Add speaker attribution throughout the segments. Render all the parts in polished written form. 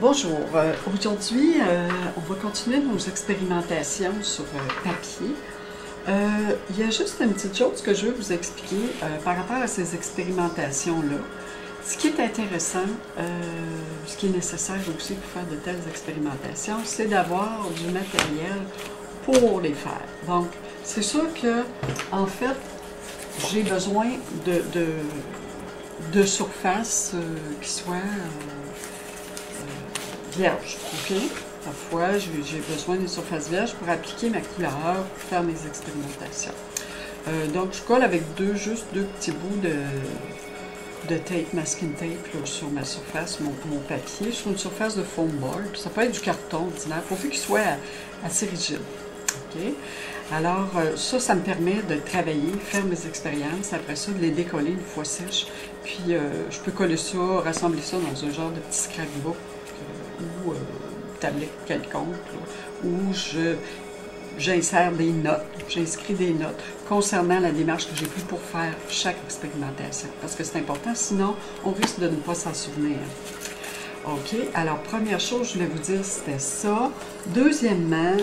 Speaker 1: Bonjour, aujourd'hui on va continuer nos expérimentations sur papier. Il y a juste une petite chose que je veux vous expliquer par rapport à ces expérimentations-là. Ce qui est intéressant, ce qui est nécessaire aussi pour faire de telles expérimentations, c'est d'avoir du matériel pour les faire. Donc, c'est sûr que, en fait, j'ai besoin de surfaces qui soient vierges, ok? Parfois, j'ai besoin d'une surface vierge pour appliquer ma couleur, pour faire mes expérimentations. Donc, je colle avec juste deux petits bouts de tape, masking tape là, sur ma surface, mon papier, sur une surface de foam board. Ça peut être du carton ordinaire, pourvu qu'il soit assez rigide. Okay? Alors, ça me permet de travailler, faire mes expériences, après ça, de les décoller une fois sèches. Puis, je peux coller ça, rassembler ça dans un genre de petit scrapbook ou tablette quelconque, là, où j'insère des notes, j'inscris des notes concernant la démarche que j'ai prise pour faire chaque expérimentation. Parce que c'est important, sinon, on risque de ne pas s'en souvenir. OK, alors première chose, je voulais vous dire, c'était ça. Deuxièmement,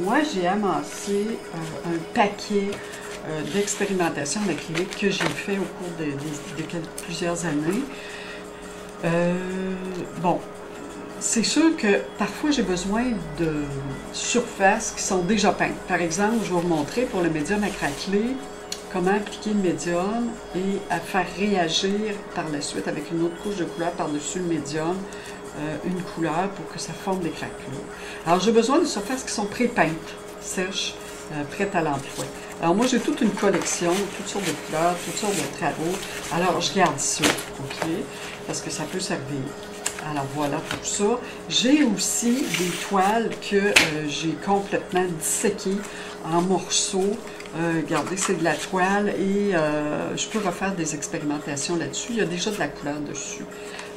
Speaker 1: moi, j'ai amassé un paquet d'expérimentations en acrylique que j'ai fait au cours de plusieurs années. Bon, c'est sûr que parfois, j'ai besoin de surfaces qui sont déjà peintes. Par exemple, je vais vous montrer pour le médium à craqueler comment appliquer le médium et à faire réagir par la suite avec une autre couche de couleur par-dessus le médium, une couleur pour que ça forme des craquelures. Alors, j'ai besoin de surfaces qui sont pré-peintes, sèches, prêtes à l'emploi. Alors, moi, j'ai toute une collection, toutes sortes de couleurs, toutes sortes de travaux. Alors, je garde ça, OK? Parce que ça peut servir. Alors, voilà pour ça. J'ai aussi des toiles que j'ai complètement disséquées en morceaux. Regardez, c'est de la toile et je peux refaire des expérimentations là-dessus. Il y a déjà de la couleur dessus.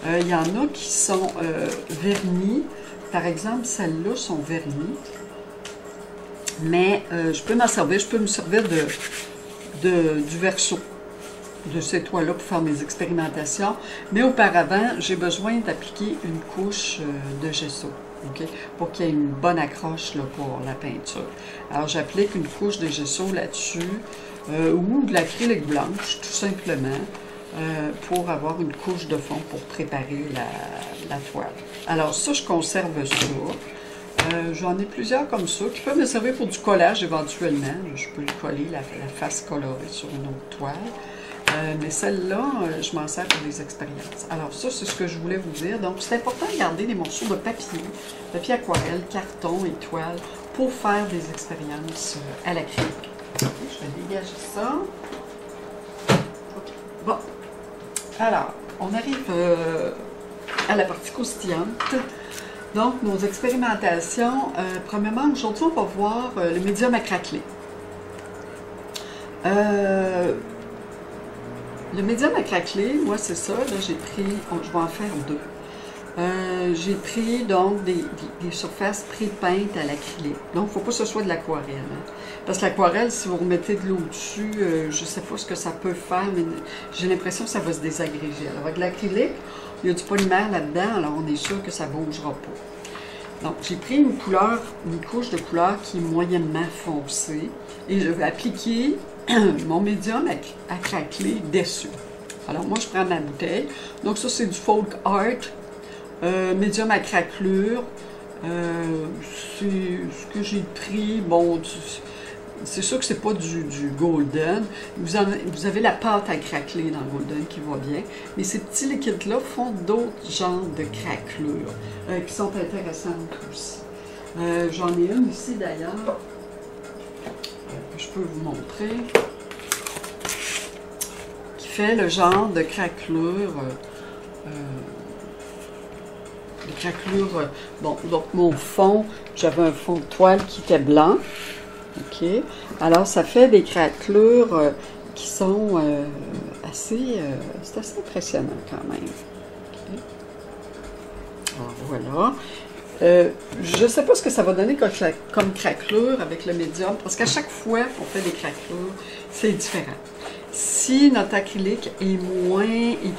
Speaker 1: Il y en a qui sont vernis. Par exemple, celles-là sont vernis. Mais je peux m'en servir. Je peux me servir du verso de ces toiles-là pour faire mes expérimentations. Mais auparavant, j'ai besoin d'appliquer une couche de gesso. Okay? Pour qu'il y ait une bonne accroche là, pour la peinture. Alors, j'applique une couche de gesso là-dessus ou de l'acrylique blanche, tout simplement, pour avoir une couche de fond pour préparer la toile. Alors, ça, je conserve ça. J'en ai plusieurs comme ça qui peuvent me servir pour du collage éventuellement. Je peux coller la face colorée sur une autre toile. Mais celle-là, je m'en sers pour des expériences. Alors ça, c'est ce que je voulais vous dire. Donc, c'est important de garder des morceaux de papier aquarelle, carton et toile pour faire des expériences à l'acrylique. Okay, je vais dégager ça. Okay. Bon. Alors, on arrive à la partie croustillante. Donc, nos expérimentations. Premièrement, aujourd'hui, on va voir le médium à craqueler. Le médium à craqueler, moi c'est ça, là j'ai pris, je vais en faire deux. J'ai pris donc des surfaces pré-peintes à l'acrylique. Donc il ne faut pas que ce soit de l'aquarelle. Hein. Parce que l'aquarelle, si vous remettez de l'eau dessus, je ne sais pas ce que ça peut faire, mais j'ai l'impression que ça va se désagréger. Alors avec l'acrylique, il y a du polymère là-dedans, alors on est sûr que ça ne bougera pas. Donc j'ai pris une couche de couleur qui est moyennement foncée, et je vais appliquer mon médium à craqueler dessus. Alors moi je prends ma bouteille. Donc ça c'est du folk art, médium à craquelure. C'est ce que j'ai pris. Bon, c'est sûr que c'est pas du golden. Vous avez la pâte à craqueler dans le golden qui va bien. Mais ces petits liquides-là font d'autres genres de craquelures qui sont intéressantes aussi. J'en ai une ici d'ailleurs. Je peux vous montrer, qui fait le genre de craquelure, bon, donc mon fond, j'avais un fond de toile qui était blanc, ok, alors ça fait des craquelures qui sont assez, c'est assez impressionnant quand même, okay. Alors voilà. Je ne sais pas ce que ça va donner comme craquelure avec le médium, parce qu'à chaque fois qu'on fait des craquelures, c'est différent. Si notre acrylique est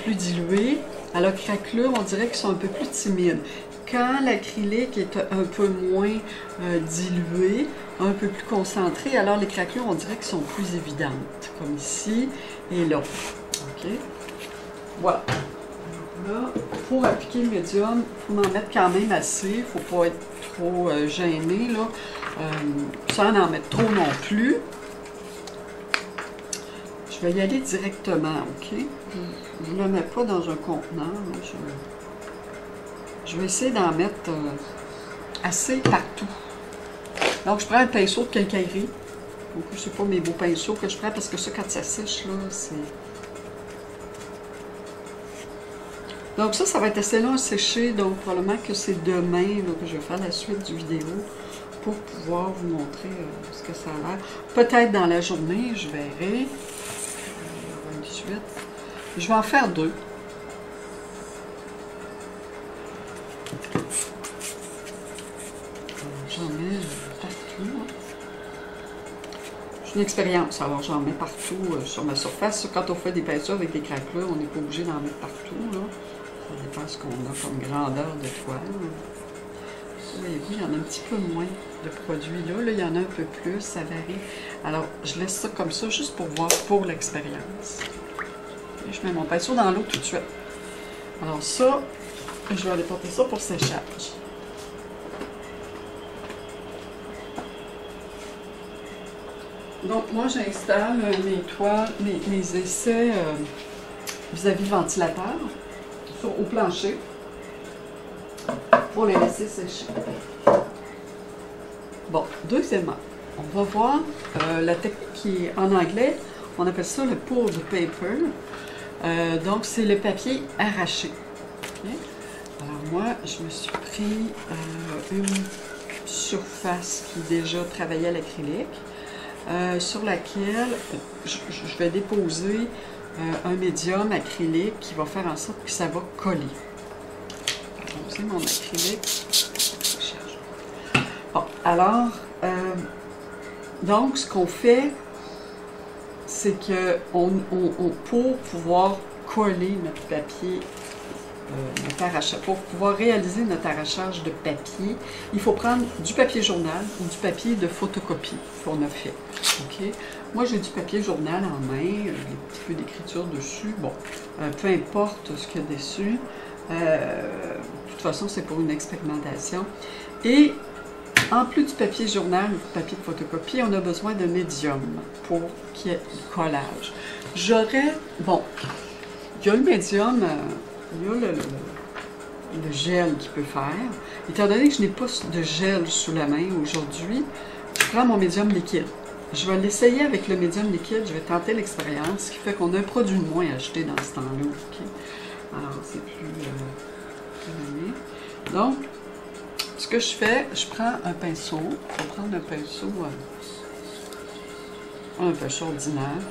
Speaker 1: plus dilué, à la craquelure, on dirait qu'ils sont un peu plus timides. quand l'acrylique est un peu moins dilué, un peu plus concentré, alors les craquelures, on dirait qu'elles sont plus évidentes, comme ici et là. OK? Voilà. Là, pour appliquer le médium, il faut en mettre quand même assez. Il ne faut pas être trop gêné, là. Sans en mettre trop non plus. Je vais y aller directement, OK? Je ne le mets pas dans un contenant. Là. Je vais essayer d'en mettre assez partout. Donc, je prends un pinceau de quincaillerie. Donc, je ne sais pas mes beaux pinceaux que je prends parce que ça, quand ça sèche, là, c'est... Donc, ça va être assez long à sécher. Donc, probablement que c'est demain là, que je vais faire la suite du vidéo pour pouvoir vous montrer ce que ça a l'air. Peut-être dans la journée, je verrai. Je vais en faire 2. J'en mets partout. J'ai une expérience, alors j'en mets partout sur ma surface. Quand on fait des peintures avec des craquelures, on n'est pas obligé d'en mettre partout. Là. Ça dépend de ce qu'on a comme grandeur de toile. Voyez-vous, il y en a un petit peu moins de produits là. Là, il y en a un peu plus, ça varie. Alors, je laisse ça comme ça, juste pour voir, pour l'expérience. Je mets mon pinceau dans l'eau tout de suite. Alors ça, je vais aller porter ça pour séchage. Donc moi, j'installe mes toiles, mes essais vis-à-vis le ventilateur au plancher pour les laisser sécher. Bon, deuxièmement, on va voir la technique qui est en anglais, on appelle ça le pulled paper. Donc, c'est le papier arraché. Okay? Alors, moi, je me suis pris une surface qui déjà travaillait à l'acrylique, sur laquelle je vais déposer un médium acrylique qui va faire en sorte que ça va coller. Je vais poser mon acrylique. Bon, alors, donc, ce qu'on fait, c'est que pour pouvoir coller notre papier, pour pouvoir réaliser notre arrachage de papier, il faut prendre du papier journal ou du papier de photocopie qu'on a fait. Okay? Moi, j'ai du papier journal en main, des petits peu d'écriture dessus. Bon, peu importe ce qu'il y a dessus. De toute façon, c'est pour une expérimentation. Et en plus du papier journal ou du papier de photocopie, on a besoin de médium pour qu'il y ait du collage. Bon, il y a le médium, il y a le gel qu'il peut faire. Étant donné que je n'ai pas de gel sous la main aujourd'hui, je prends mon médium liquide. Je vais l'essayer avec le médium liquide, je vais tenter l'expérience, ce qui fait qu'on a un produit de moins à acheter dans ce temps-là. Okay? Alors, c'est plus... Donc, ce que je fais, je prends un pinceau. Je vais prendre un pinceau ordinaire.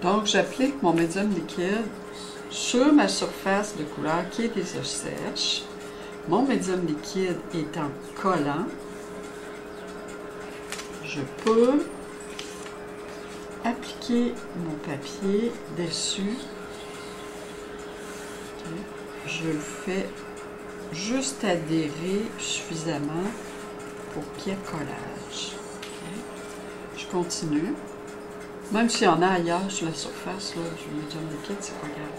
Speaker 1: Donc, j'applique mon médium liquide sur ma surface de couleur qui est déjà sèche. Mon médium liquide étant collant, je peux appliquer mon papier dessus. Okay. Je le fais juste adhérer suffisamment pour qu'il y ait collage. Okay. Je continue. Même s'il y en a ailleurs sur la surface là, du médium liquide, c'est pas grave.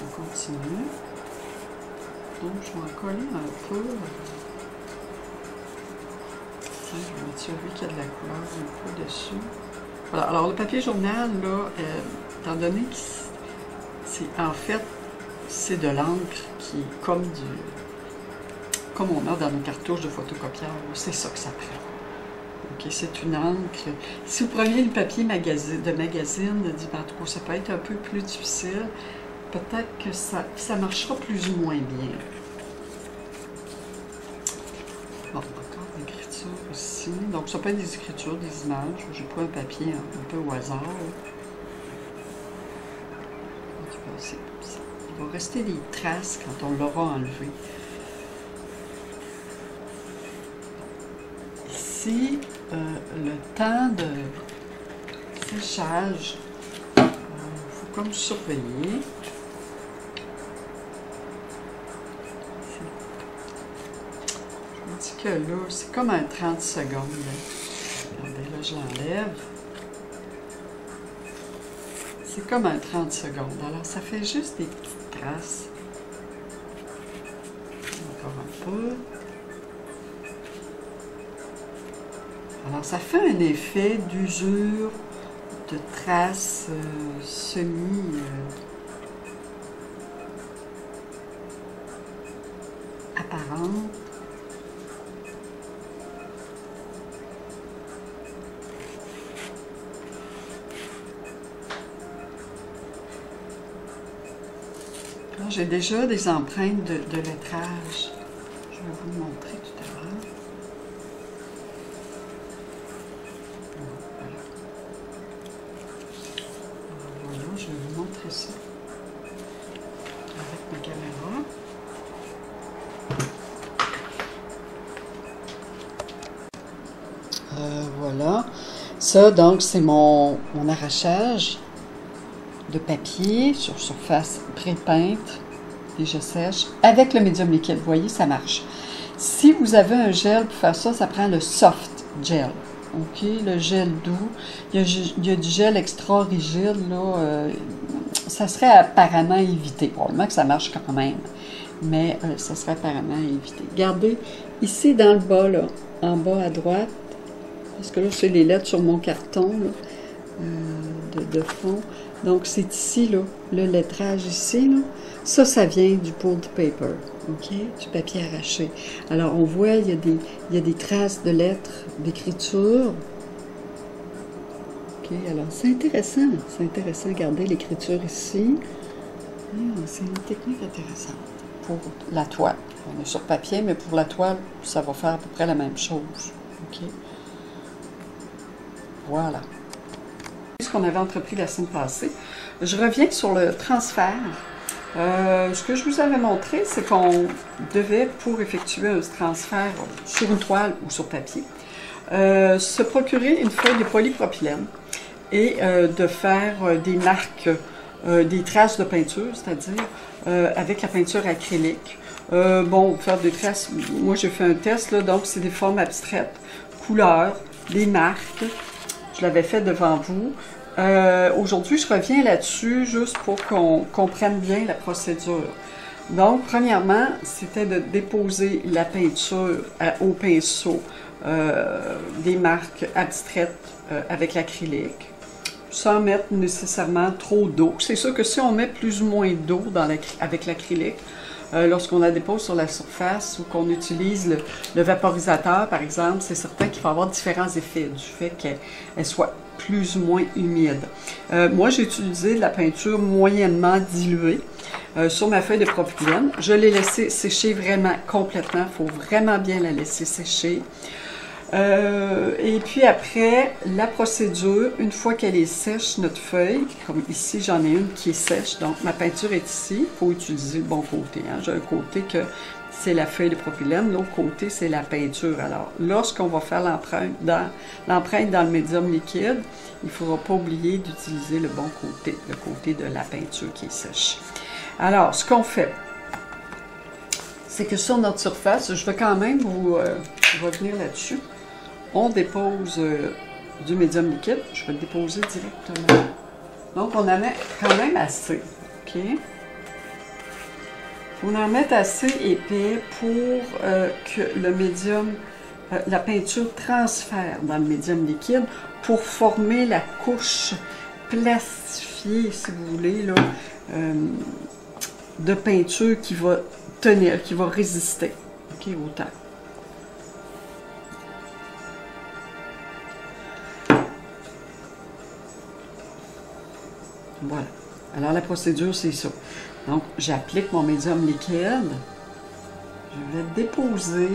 Speaker 1: On continue. Donc, je vais en coller un peu. Je vais mettre celui qui a de la couleur un peu dessus. Voilà. Alors, le papier journal, là, étant donné que c'est de l'encre qui est comme on a dans nos cartouches de photocopieurs, c'est ça que ça prend. Okay, c'est une encre. Si vous preniez le papier de magazine, en tout cas, ça peut être un peu plus difficile. Peut-être que ça marchera plus ou moins bien. Bon, encore l'écriture ici. Donc, ça peut être des écritures, des images. J'ai pris un papier un peu au hasard. Il va rester des traces quand on l'aura enlevé. Ici, le temps de séchage. Il faut comme surveiller. Je me dis que là, c'est comme un 30 secondes. Là. Regardez, là, je l'enlève. C'est comme un 30 secondes. Alors, ça fait juste des petites traces. Encore un peu. Alors, ça fait un effet d'usure, de traces semi-apparentes. J'ai déjà des empreintes de lettrage. Je vais vous le montrer tout à l'heure. Voilà, je vais vous montrer ça avec ma caméra. Voilà. Ça, donc, c'est mon arrachage de papier sur surface pré-peinte, déjà sèche, avec le médium liquide. Vous voyez, ça marche. Si vous avez un gel pour faire ça, ça prend le soft gel. OK, le gel doux. Il y a du gel extra rigide, là. Ça serait apparemment évité. Probablement que ça marche quand même, mais ça serait apparemment évité. Regardez, ici dans le bas, là, en bas à droite, parce que là, c'est les lettres sur mon carton, là, de fond. Donc, c'est ici, là, le lettrage ici, là. Ça vient du pulled paper, OK? Du papier arraché. Alors, on voit, il y a des traces de lettres, d'écriture. OK, alors, c'est intéressant. C'est intéressant. Regardez l'écriture ici. C'est une technique intéressante pour la toile. On est sur papier, mais pour la toile, ça va faire à peu près la même chose. OK? Voilà. Ce qu'on avait entrepris la semaine passée. Je reviens sur le transfert. Ce que je vous avais montré, c'est qu'on devait, pour effectuer un transfert sur une toile ou sur papier, se procurer une feuille de polypropylène et de faire des marques, des traces de peinture, c'est-à-dire avec la peinture acrylique. Bon, faire des traces, moi j'ai fait un test, là, donc c'est des formes abstraites, couleurs, des marques. Je l'avais fait devant vous. Aujourd'hui, je reviens là-dessus juste pour qu'on comprenne bien la procédure. Donc, premièrement, c'était de déposer la peinture au pinceau des marques abstraites avec l'acrylique, sans mettre nécessairement trop d'eau. C'est sûr que si on met plus ou moins d'eau avec l'acrylique, lorsqu'on la dépose sur la surface ou qu'on utilise le vaporisateur, par exemple, c'est certain qu'il va y avoir différents effets du fait qu'elle soit plus ou moins humide. Moi, j'ai utilisé de la peinture moyennement diluée sur ma feuille de propylène. Je l'ai laissée sécher vraiment complètement. Il faut vraiment bien la laisser sécher. Et puis après, la procédure, une fois qu'elle est sèche, notre feuille, comme ici j'en ai une qui est sèche, donc ma peinture est ici, il faut utiliser le bon côté. Hein. J'ai un côté que c'est la feuille de propylène, l'autre côté c'est la peinture. Alors, lorsqu'on va faire l'empreinte dans le médium liquide, il ne faudra pas oublier d'utiliser le bon côté, le côté de la peinture qui est sèche. Alors, ce qu'on fait, c'est que sur notre surface, je vais quand même vous revenir là-dessus. On dépose du médium liquide. Je vais le déposer directement. Donc, on en met quand même assez. OK? On en met assez épais pour que le médium, la peinture transfère dans le médium liquide pour former la couche plastifiée, si vous voulez, là, de peinture qui va tenir, qui va résister. OK, au temps. Voilà. Alors, la procédure, c'est ça. Donc, j'applique mon médium liquide. Je vais déposer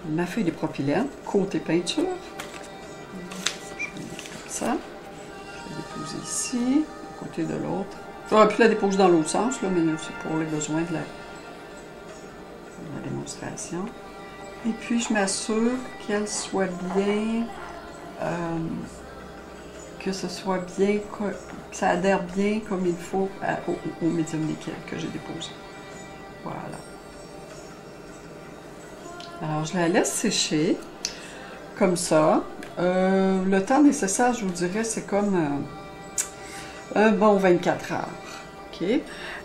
Speaker 1: ma feuille de propylène, côté peinture. Je vais mettre comme ça. Je vais déposer ici, à côté de l'autre. J'aurais pu la déposer dans l'autre sens, là, mais c'est pour les besoins de la démonstration. Et puis, je m'assure qu'elle soit bien que ce soit bien, que ça adhère bien comme il faut au médium liquide que j'ai déposé. Voilà. Alors, je la laisse sécher, comme ça. Le temps nécessaire, je vous dirais, c'est comme un bon 24 heures. OK?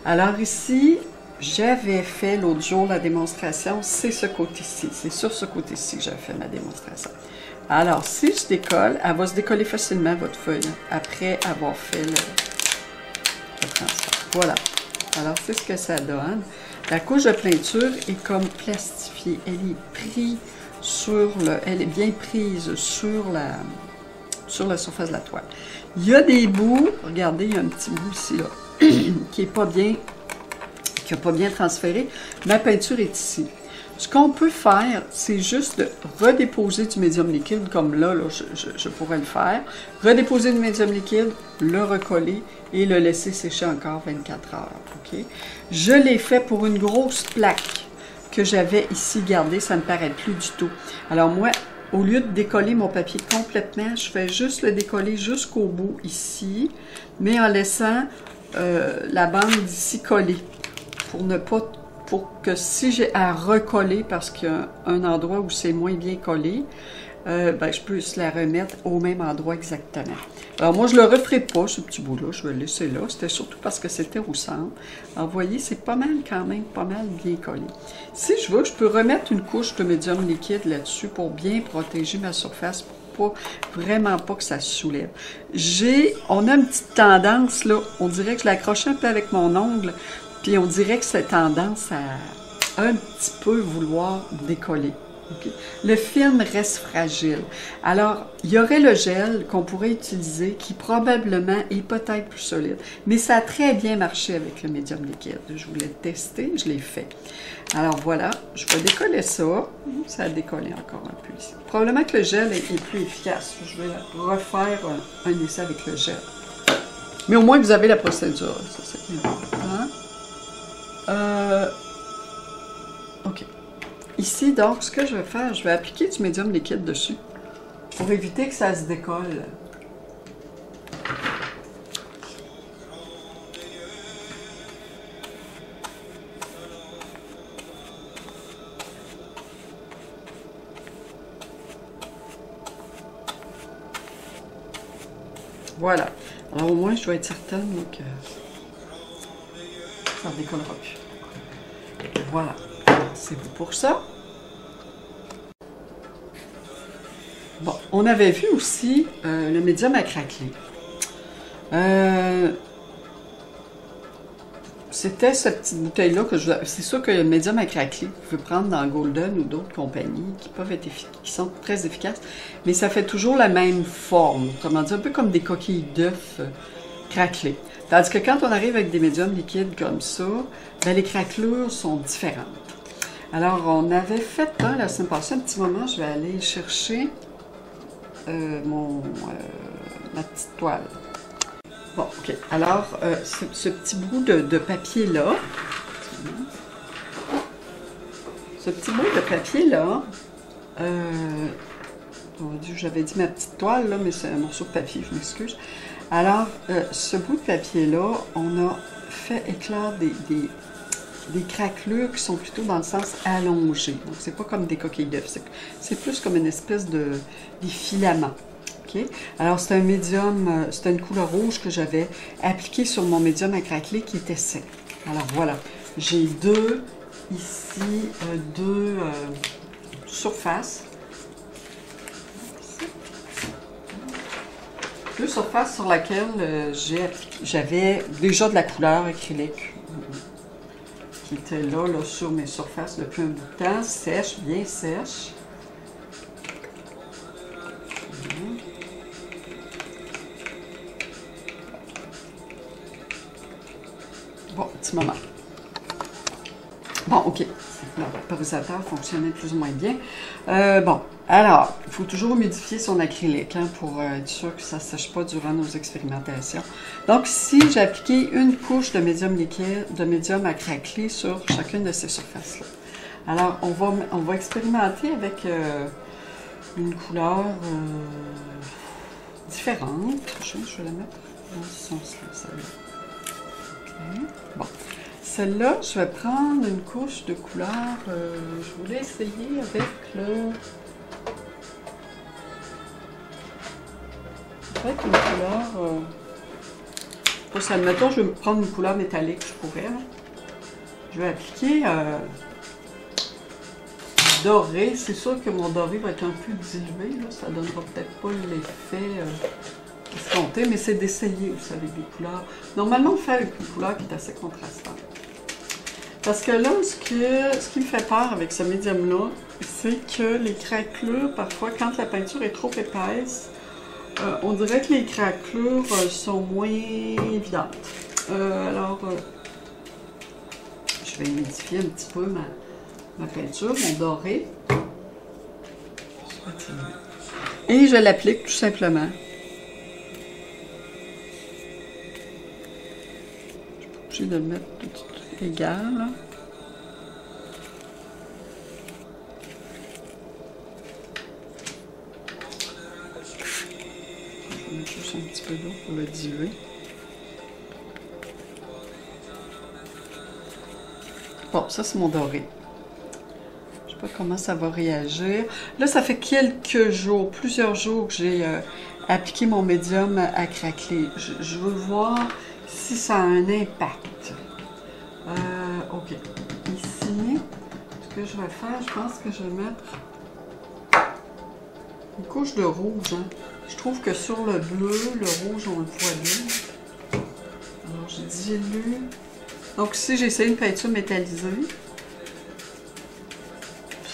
Speaker 1: Alors ici, j'avais fait l'autre jour la démonstration, c'est ce côté-ci. C'est sur ce côté-ci que j'avais fait ma démonstration. Alors, si je décolle, elle va se décoller facilement, votre feuille, après avoir fait le transfert. Voilà. Alors, c'est ce que ça donne. La couche de peinture est comme plastifiée. Elle est prise elle est bien prise sur la surface de la toile. Il y a des bouts, regardez, il y a un petit bout ici, là, qui n'a pas bien transféré. Ma peinture est ici. Ce qu'on peut faire, c'est juste de redéposer du médium liquide, comme là, je pourrais le faire. Redéposer du médium liquide, le recoller et le laisser sécher encore 24 heures. Okay? Je l'ai fait pour une grosse plaque que j'avais ici gardée, ça ne me paraît plus du tout. Alors moi, au lieu de décoller mon papier complètement, je fais juste le décoller jusqu'au bout ici, mais en laissant la bande d'ici collée pour que si j'ai à recoller parce qu'il y a un endroit où c'est moins bien collé, ben, je peux la remettre au même endroit exactement. Alors moi, je ne le referai pas, ce petit bout-là, je vais le laisser là. C'était surtout parce que c'était au centre. Alors, vous voyez, c'est pas mal quand même, pas mal bien collé. Si je veux, je peux remettre une couche de médium liquide là-dessus pour bien protéger ma surface, pour vraiment pas que ça se soulève. On a une petite tendance, là, on dirait que je l'accroche un peu avec mon ongle, puis on dirait que cette tendance à un petit peu vouloir décoller. Okay. Le film reste fragile. Alors, il y aurait le gel qu'on pourrait utiliser qui probablement est peut-être plus solide. Mais ça a très bien marché avec le médium liquide. Je voulais le tester, je l'ai fait. Alors voilà, je vais décoller ça. Ça a décollé encore un peu ici. Probablement que le gel est plus efficace. Je vais refaire un essai avec le gel. Mais au moins, vous avez la procédure. Ça, c'est bien. OK. Ici, donc, ce que je vais faire, je vais appliquer du médium liquide dessus pour éviter que ça se décolle. Voilà. Alors, au moins, je dois être certaine que ça ne décollera plus. Voilà. C'est tout pour ça. Bon, on avait vu aussi le médium à craqueler. C'était cette petite bouteille-là que je... C'est sûr que le médium à craqueler, vous pouvez prendre dans Golden ou d'autres compagnies qui sont très efficaces, mais ça fait toujours la même forme. Comment dire, un peu comme des coquilles d'œufs craquelées. Tandis que quand on arrive avec des médiums liquides comme ça, ben, les craquelures sont différentes. Alors, on avait fait la semaine passée, un petit moment, je vais aller chercher ma petite toile. Bon, OK. Alors, ce petit bout de papier-là, oh Dieu, j'avais dit ma petite toile, là, mais c'est un morceau de papier, je m'excuse. Alors, ce bout de papier-là, on a fait éclore des craquelures qui sont plutôt dans le sens allongé. Donc, c'est pas comme des coquilles d'œufs, c'est plus comme une espèce des filaments. Okay? Alors, c'est un médium, c'était une couleur rouge que j'avais appliquée sur mon médium à craqueler qui était sec. Alors, voilà. J'ai deux surfaces. Deux surfaces sur lesquelles j'avais déjà de la couleur acrylique qui était là sur mes surfaces depuis un bout de temps, sèche, bien sèche. Bon, petit moment. Bon, OK. Le vaporisateur fonctionnait plus ou moins bien. Bon, alors, il faut toujours humidifier son acrylique pour être sûr que ça ne sèche pas durant nos expérimentations. Donc ici, j'ai appliqué une couche de médium liquide, de médium à craqueler sur chacune de ces surfaces-là. Alors, on va expérimenter avec une couleur différente. Je vais la mettre dans ce sens-là, celle-là. OK. Bon. Celle-là, je vais prendre une couche de couleur. Je voulais essayer avec le... Peut-être une couleur... pour ça, admettons, je vais prendre une couleur métallique, je pourrais. Hein. Je vais appliquer doré. C'est sûr que mon doré va être un peu dilué. Là. Ça ne donnera peut-être pas l'effet escompté, mais c'est d'essayer aussi avec des couleurs. Normalement, on fait avec une couleur qui est assez contrastante. Parce que là, ce qui me fait peur avec ce médium-là, c'est que les craquelures, parfois, quand la peinture est trop épaisse, on dirait que les craquelures sont moins évidentes. Alors, je vais humidifier un petit peu ma peinture, mon doré. Et je l'applique tout simplement. Je suis pas obligée de le mettre tout égal. Là. Je vais mettre juste un petit peu d'eau pour le diluer. Bon, ça c'est mon doré. Je ne sais pas comment ça va réagir. Là, ça fait quelques jours, plusieurs jours que j'ai appliqué mon médium à craqueler. Je veux voir si ça a un impact. OK. Ici, ce que je vais faire, je pense que je vais mettre une couche de rouge. Hein. Je trouve que sur le bleu, le rouge, on le voit bien. Alors, je dilue. Donc ici, j'ai essayé une peinture métallisée.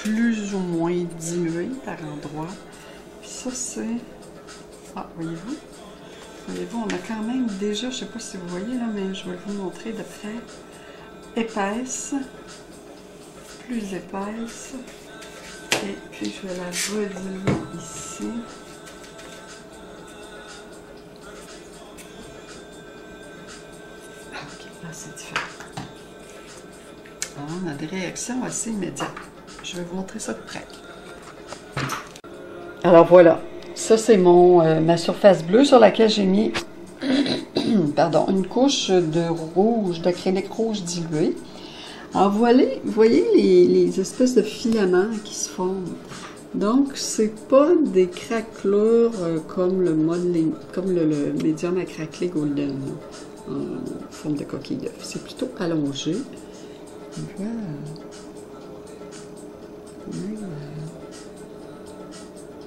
Speaker 1: Plus ou moins diluée par endroits. Puis ça, c'est... Ah, voyez-vous? Voyez-vous, on a quand même déjà, je ne sais pas si vous voyez là, mais je vais vous montrer de près. Épaisse. Plus épaisse. Et puis, je vais la rediluer ici. OK, là, c'est différent. Alors, on a des réactions assez immédiates. Je vais vous montrer ça de près. Alors voilà, ça c'est ma surface bleue sur laquelle j'ai mis pardon, une couche de rouge, d'acrylique rouge dilué. Alors vous voyez les espèces de filaments qui se forment. Donc c'est pas des craquelures comme le médium à craqueler golden en forme de coquille d'œuf. C'est plutôt allongé. Voilà.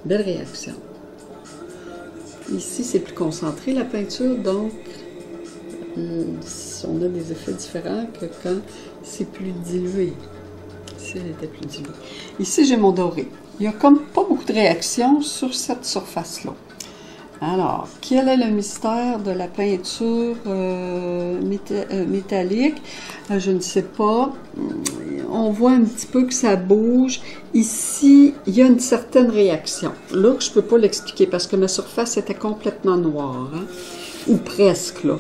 Speaker 1: Belle réaction. Ici, c'est plus concentré la peinture, donc on a des effets différents que quand c'est plus dilué. Ici, elle était plus diluée. Ici, j'ai mon doré. Il n'y a comme pas beaucoup de réactions sur cette surface-là. Alors, quel est le mystère de la peinture métallique? Je ne sais pas. On voit un petit peu que ça bouge. Ici, il y a une certaine réaction. Là, je ne peux pas l'expliquer parce que ma surface était complètement noire. Hein? Ou presque, là.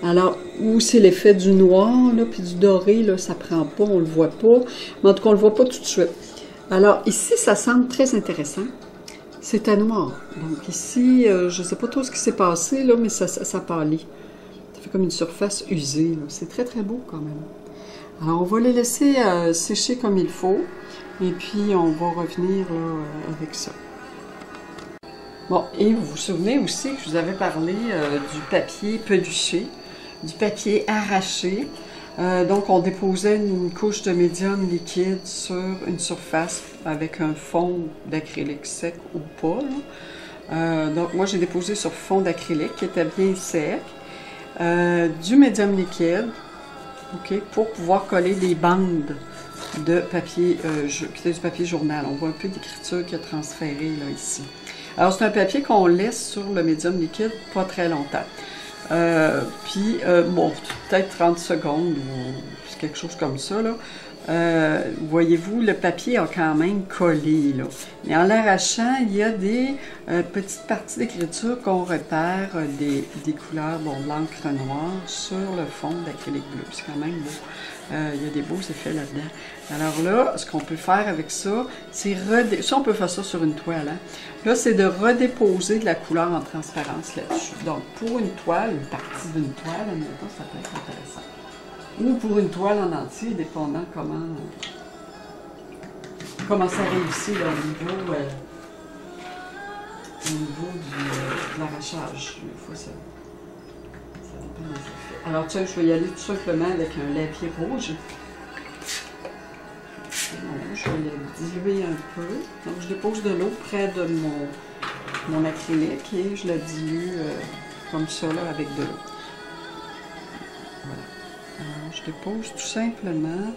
Speaker 1: Alors, où c'est l'effet du noir, là, puis du doré, là, ça prend pas, on le voit pas. Mais en tout cas, on le voit pas tout de suite. Alors, ici, ça semble très intéressant. C'était noir. Donc ici, je ne sais pas trop ce qui s'est passé, là, mais ça pâlit. Ça fait comme une surface usée. C'est très, très beau quand même. Alors, on va les laisser sécher comme il faut. Et puis, on va revenir là, avec ça. Bon, et vous vous souvenez aussi que je vous avais parlé du papier peluché, du papier arraché. Donc, on déposait une couche de médium liquide sur une surface avec un fond d'acrylique sec ou pas. Donc, moi, j'ai déposé sur fond d'acrylique qui était bien sec, du médium liquide, okay, pour pouvoir coller des bandes de papier, qui était du papier journal. On voit un peu d'écriture qui a transféré là, ici. Alors, c'est un papier qu'on laisse sur le médium liquide pas très longtemps. Puis, bon, peut-être 30 secondes ou quelque chose comme ça, là. voyez-vous, le papier a quand même collé, là. Mais en l'arrachant, il y a des petites parties d'écriture qu'on repère, des couleurs, bon, de l'encre noire sur le fond d'acrylique bleu. C'est quand même beau. Il y a des beaux effets là-dedans. Alors là, ce qu'on peut faire avec ça, c'est ça, on peut faire ça sur une toile. Hein? Là, c'est de redéposer de la couleur en transparence là-dessus. Donc, pour une toile, une partie d'une toile, admettons, ça peut être intéressant. Ou pour une toile en entier, dépendant comment ça réussit là, au niveau de l'arrachage. Des fois, ça dépend des effets. Alors, tiens, je vais y aller tout simplement avec un lapier rouge. Bon, je vais le diluer un peu. Donc, je dépose de l'eau près de mon acrylique et je le dilue comme ça, là, avec de l'eau. Voilà. Alors, je dépose tout simplement.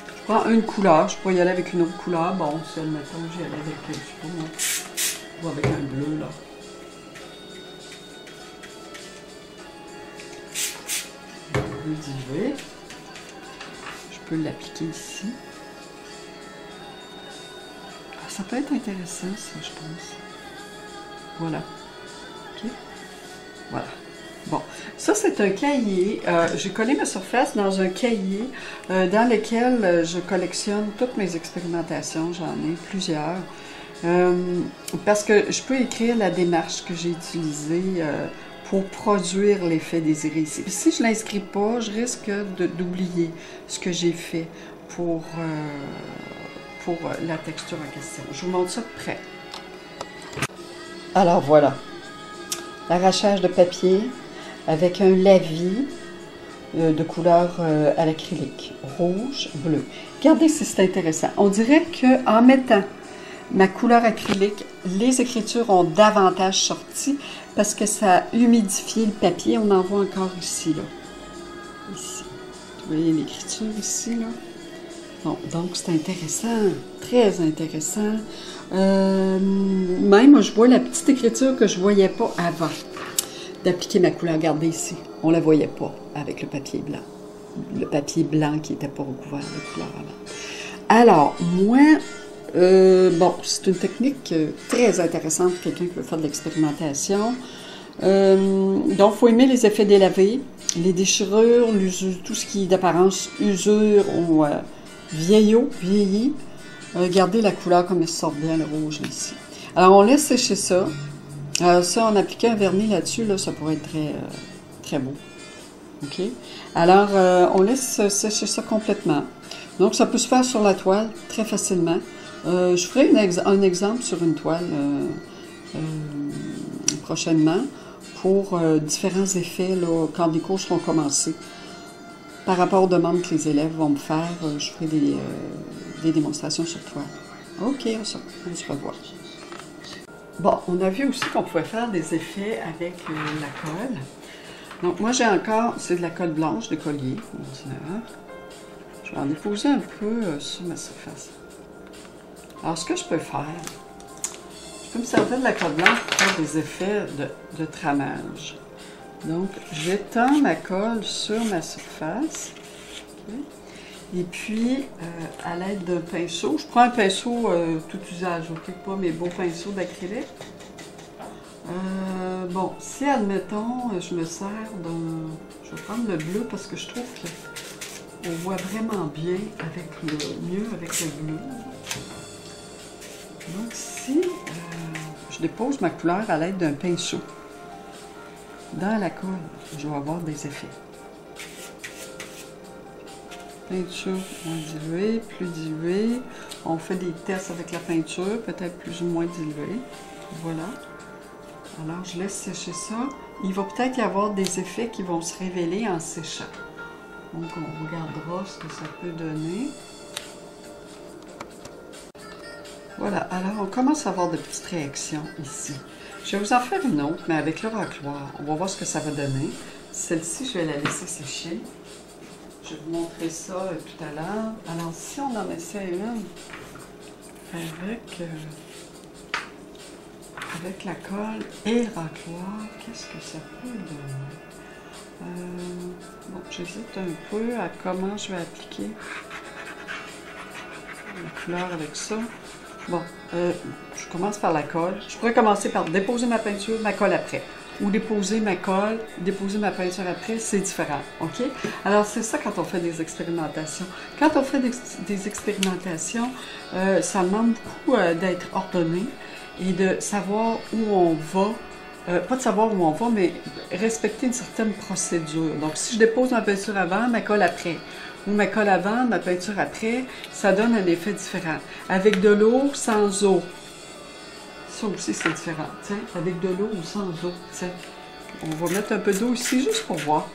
Speaker 1: Je prends une couleur. Je pourrais y aller avec une autre couleur. Bon, si, admettons, j'y allais avec, je sais pas moi, ou avec un bleu, là. Je peux diluer. Je peux l'appliquer ici. Ah, ça peut être intéressant, ça, je pense. Voilà. OK. Voilà. Bon, ça c'est un cahier. J'ai collé ma surface dans un cahier dans lequel je collectionne toutes mes expérimentations. J'en ai plusieurs. Parce que je peux écrire la démarche que j'ai utilisée pour produire l'effet désiré ici. Si je ne l'inscris pas, je risque d'oublier ce que j'ai fait pour la texture en question. Je vous montre ça de près. Alors voilà, l'arrachage de papier avec un lavis de couleur à l'acrylique, rouge, bleu. Regardez si c'est intéressant. On dirait qu'en mettant ma couleur acrylique, les écritures ont davantage sorti parce que ça a humidifié le papier. On en voit encore ici, là. Ici. Vous voyez l'écriture ici, là? Bon, donc c'est intéressant, très intéressant. Même, je vois la petite écriture que je ne voyais pas avant d'appliquer ma couleur. Regardez ici, on ne la voyait pas avec le papier blanc. Le papier blanc qui n'était pas recouvert de couleur avant. Alors, moi, bon, c'est une technique très intéressante pour quelqu'un qui veut faire de l'expérimentation. Donc, il faut aimer les effets délavés, les déchirures, l'usure, tout ce qui est d'apparence usure ou vieilli. Regardez la couleur comme elle sort bien, le rouge ici. Alors, on laisse sécher ça. Ça, en appliquant un vernis là-dessus, là, ça pourrait être très beau. OK? Alors, on laisse sécher ça complètement. Donc, ça peut se faire sur la toile très facilement. Je ferai un exemple sur une toile prochainement pour différents effets là, quand les cours seront commencés. Par rapport aux demandes que les élèves vont me faire, je ferai des démonstrations sur toile. OK, on se revoit. Bon, on a vu aussi qu'on pouvait faire des effets avec la colle. Donc, moi, j'ai encore, c'est de la colle blanche de collier. Je vais en déposer un peu sur ma surface. Alors, ce que je peux faire, je peux me servir de la colle blanche pour faire des effets de tramage. Donc, j'étends ma colle sur ma surface. Okay. Et puis, à l'aide d'un pinceau, je prends un pinceau tout usage, ok, pas mes beaux pinceaux d'acrylique. Bon, si, admettons, je me sers d'un... Je vais prendre le bleu parce que je trouve qu'on voit vraiment bien avec mieux avec le bleu. Donc, si je dépose ma couleur à l'aide d'un pinceau dans la colle, je vais avoir des effets. Peinture moins diluée, plus diluée. On fait des tests avec la peinture, peut-être plus ou moins diluée. Voilà. Alors, je laisse sécher ça. Il va peut-être y avoir des effets qui vont se révéler en séchant. Donc, on regardera ce que ça peut donner. Voilà. Alors, on commence à avoir de petites réactions ici. Je vais vous en faire une autre, mais avec le racloir. On va voir ce que ça va donner. Celle-ci, je vais la laisser sécher. Je vais vous montrer ça tout à l'heure. Alors, si on en essaie une avec avec la colle et racloir, qu'est-ce que ça peut donner? Bon, j'hésite un peu à comment je vais appliquer la couleur avec ça. Bon, je commence par la colle. Je pourrais commencer par déposer ma peinture, ma colle après. Ou déposer ma colle, déposer ma peinture après, c'est différent, OK? Alors, c'est ça quand on fait des expérimentations. Quand on fait des expérimentations, ça demande beaucoup d'être ordonné et de savoir où on va. Pas de savoir où on va, mais respecter une certaine procédure. Donc, si je dépose ma peinture avant, ma colle après, ou ma colle avant, ma peinture après, ça donne un effet différent. Avec de l'eau, sans eau. Ça aussi, c'est différent. Tiens, avec de l'eau ou sans eau. Tiens. On va mettre un peu d'eau ici, juste pour voir.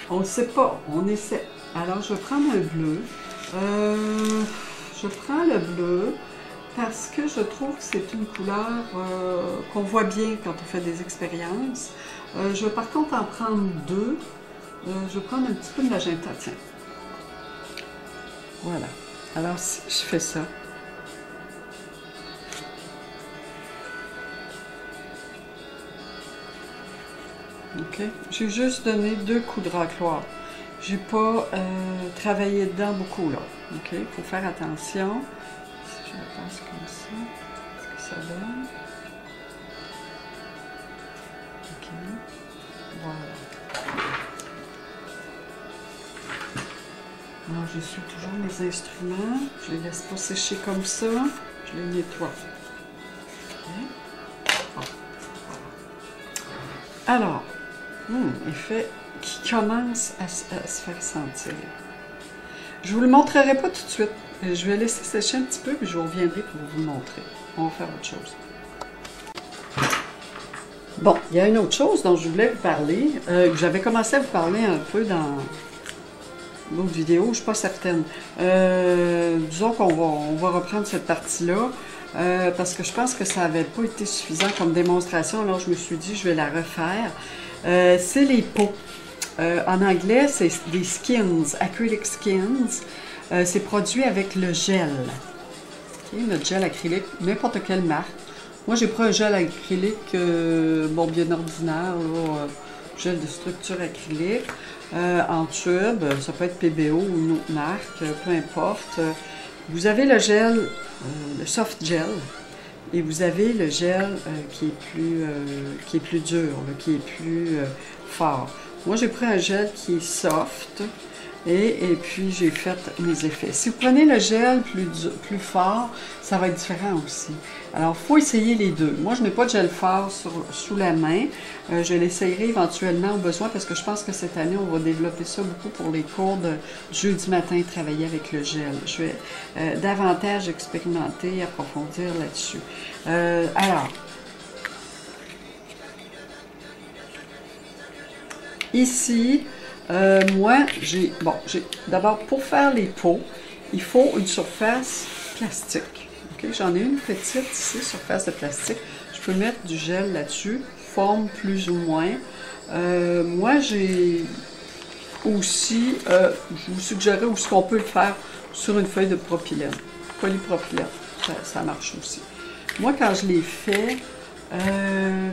Speaker 1: On ne sait pas, on essaie. Alors, je vais prendre un bleu. Je prends le bleu parce que je trouve que c'est une couleur qu'on voit bien quand on fait des expériences. Je vais par contre en prendre deux. Je vais prendre un petit peu de magenta, tiens. Voilà. Alors, si je fais ça, OK? J'ai juste donné 2 coups de racloir. J'ai pas travaillé dedans beaucoup, là. OK? Il faut faire attention. Si je le passe comme ça, qu'est-ce que ça donne? OK. Voilà. Alors, je suis toujours mes instruments. Je les laisse pas sécher comme ça. Je les nettoie. OK? Bon. Alors, effet qui commence à se faire sentir. Je vous le montrerai pas tout de suite. Je vais laisser sécher un petit peu, puis je reviendrai pour vous le montrer. On va faire autre chose. Bon, il y a une autre chose dont je voulais vous parler, que j'avais commencé à vous parler un peu dans l'autre vidéo, je ne suis pas certaine. Disons qu'on va reprendre cette partie-là, parce que je pense que ça n'avait pas été suffisant comme démonstration, alors je me suis dit je vais la refaire. C'est les peaux. En anglais, c'est des skins, acrylic skins. C'est produit avec le gel. Okay, notre gel acrylique, n'importe quelle marque. Moi, j'ai pris un gel acrylique, bon, bien ordinaire, là, gel de structure acrylique, en tube. Ça peut être PBO ou une autre marque, peu importe. Vous avez le gel, le soft gel, et vous avez le gel qui est plus dur, là, qui est plus fort. Moi, j'ai pris un gel qui est soft et puis j'ai fait mes effets. Si vous prenez le gel plus fort, ça va être différent aussi. Alors, il faut essayer les deux. Moi, je n'ai pas de gel fort sous la main. Je l'essayerai éventuellement au besoin parce que je pense que cette année, on va développer ça beaucoup pour les cours de jeudi matin, travailler avec le gel. Je vais davantage expérimenter, approfondir là-dessus. Alors, ici, moi, d'abord, pour faire les peaux, il faut une surface plastique. Okay? J'en ai une petite ici, surface de plastique. Je peux mettre du gel là-dessus, forme plus ou moins. Moi, j'ai aussi, je vous suggérerais aussi qu'on peut le faire sur une feuille de propylène, polypropylène. Ça marche aussi. Moi, quand je l'ai fait,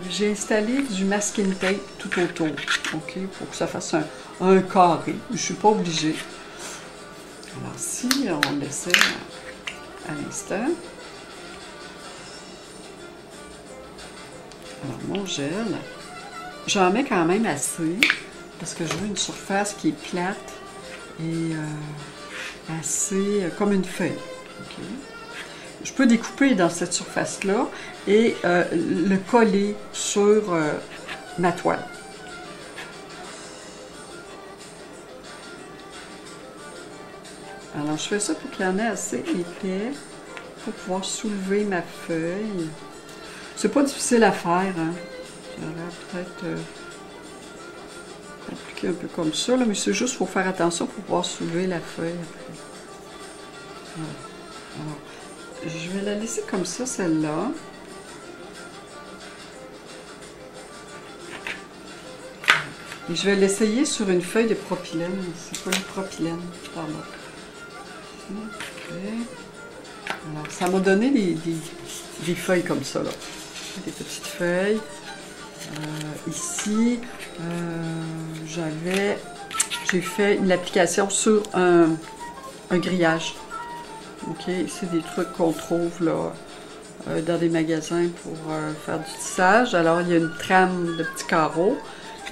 Speaker 1: j'ai installé du masking tape tout autour, OK, pour que ça fasse un carré. Je ne suis pas obligée. Alors, si on l'essaie à l'instant. Alors, mon gel, j'en mets quand même assez, parce que je veux une surface qui est plate et assez comme une feuille. OK. Je peux découper dans cette surface-là et le coller sur ma toile. Alors, je fais ça pour qu'il y en ait assez épais pour pouvoir soulever ma feuille. C'est pas difficile à faire, hein. J'aurais peut-être appliqué un peu comme ça, là, mais c'est juste qu'il faut faire attention pour pouvoir soulever la feuille après. Voilà. Alors, je vais la laisser comme ça, celle-là. Et je vais l'essayer sur une feuille de propylène. C'est pas le propylène, pardon. Okay. Alors, ça m'a donné des feuilles comme ça, là. Des petites feuilles. Ici, j'ai fait une application sur un grillage. OK, c'est des trucs qu'on trouve là dans des magasins pour faire du tissage. Alors, il y a une trame de petits carreaux.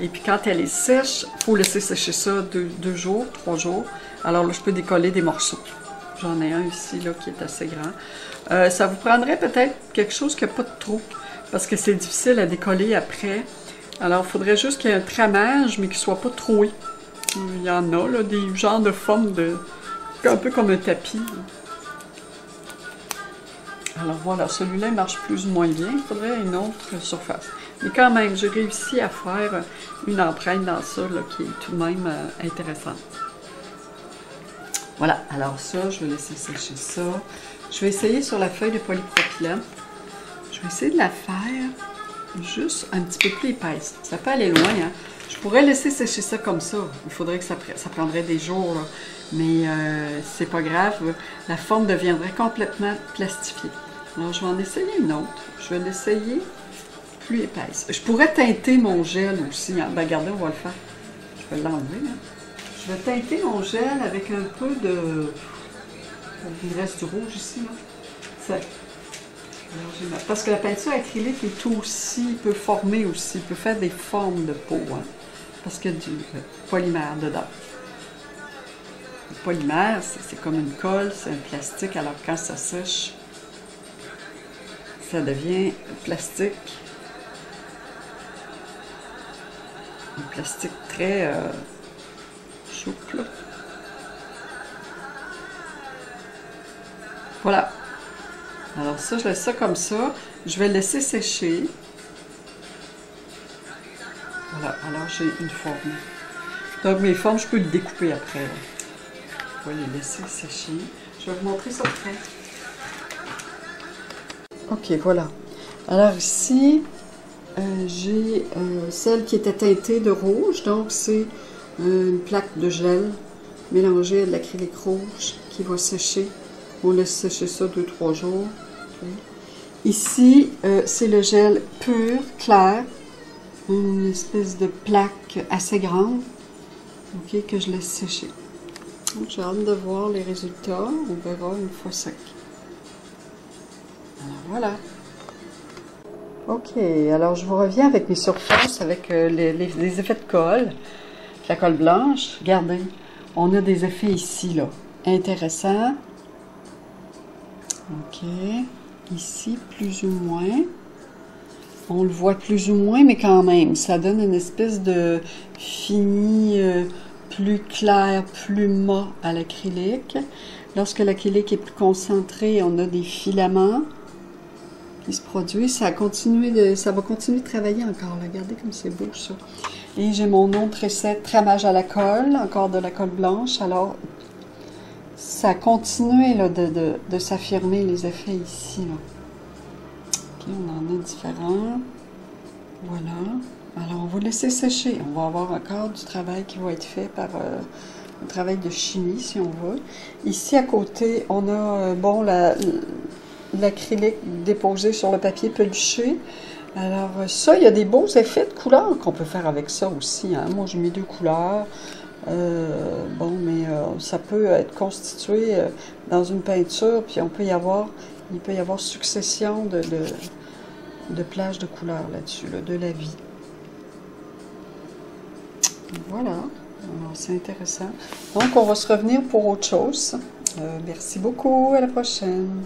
Speaker 1: Et puis, quand elle est sèche, il faut laisser sécher ça 2 jours, 3 jours. Alors là, je peux décoller des morceaux. J'en ai un ici là, qui est assez grand. Ça vous prendrait peut-être quelque chose qui n'a pas de trou, parce que c'est difficile à décoller après. Alors, il faudrait juste qu'il y ait un tramage, mais qui ne soit pas troué. Il y en a, là, des genres de formes un peu comme un tapis. Alors voilà, celui-là marche plus ou moins bien. Il faudrait une autre surface. Mais quand même, j'ai réussi à faire une empreinte dans ça, là, qui est tout de même intéressante. Voilà, alors ça, je vais laisser sécher ça. Je vais essayer sur la feuille de polypropylène. Je vais essayer de la faire juste un petit peu plus épaisse. Ça peut aller loin, hein. Je pourrais laisser sécher ça comme ça. Il faudrait que ça prendrait des jours, là. Mais c'est pas grave. La forme deviendrait complètement plastifiée. Alors, je vais en essayer une autre. Je vais l'essayer plus épaisse. Je pourrais teinter mon gel aussi. Hein. Ben, regardez, on va le faire. Je vais l'enlever, hein. Je vais teinter mon gel avec un peu de... Il reste du rouge ici, là. Ça... Parce que la peinture acrylique est aussi, peut former aussi, peut faire des formes de peau, hein, parce qu'il y a du polymère dedans. Le polymère, c'est comme une colle, c'est un plastique, alors quand ça sèche, ça devient plastique. Un plastique très souple. Voilà. Alors ça, je laisse ça comme ça. Je vais le laisser sécher. Voilà, alors j'ai une forme. Donc mes formes, je peux les découper après. Là. Je vais les laisser sécher. Je vais vous montrer ça après. Ok, voilà. Alors ici, j'ai celle qui était teintée de rouge. Donc c'est une plaque de gel mélangée à de l'acrylique rouge qui va sécher. On laisse sécher ça 2-3 jours. Ici, c'est le gel pur, clair, une espèce de plaque assez grande, ok, que je laisse sécher. J'ai hâte de voir les résultats, on verra une fois sec. Alors voilà. Ok, alors je vous reviens avec mes surfaces, avec les effets de colle, la colle blanche. Regardez, on a des effets ici, là, intéressants. Ok. Ici, plus ou moins. On le voit plus ou moins, mais quand même, ça donne une espèce de fini plus clair, plus mat à l'acrylique. Lorsque l'acrylique est plus concentré, on a des filaments qui se produisent. Ça va continuer de travailler encore. Là. Regardez comme c'est beau, ça. Et j'ai mon autre essai, tramage à la colle, encore de la colle blanche. Alors, ça a continué là, de s'affirmer les effets ici. Là. Okay, on en a différents. Voilà. Alors, on va laisser sécher. On va avoir encore du travail qui va être fait par un travail de chimie, si on veut. Ici, à côté, on a bon, l'acrylique déposé sur le papier peluché. Alors, ça, il y a des beaux effets de couleurs qu'on peut faire avec ça aussi. Hein. Moi, j'ai mis 2 couleurs. Bon, mais ça peut être constitué dans une peinture, puis il peut y avoir succession de plages de couleurs là-dessus, là, de la vie. Voilà, alors c'est intéressant. Donc, on va se revenir pour autre chose. Merci beaucoup, à la prochaine.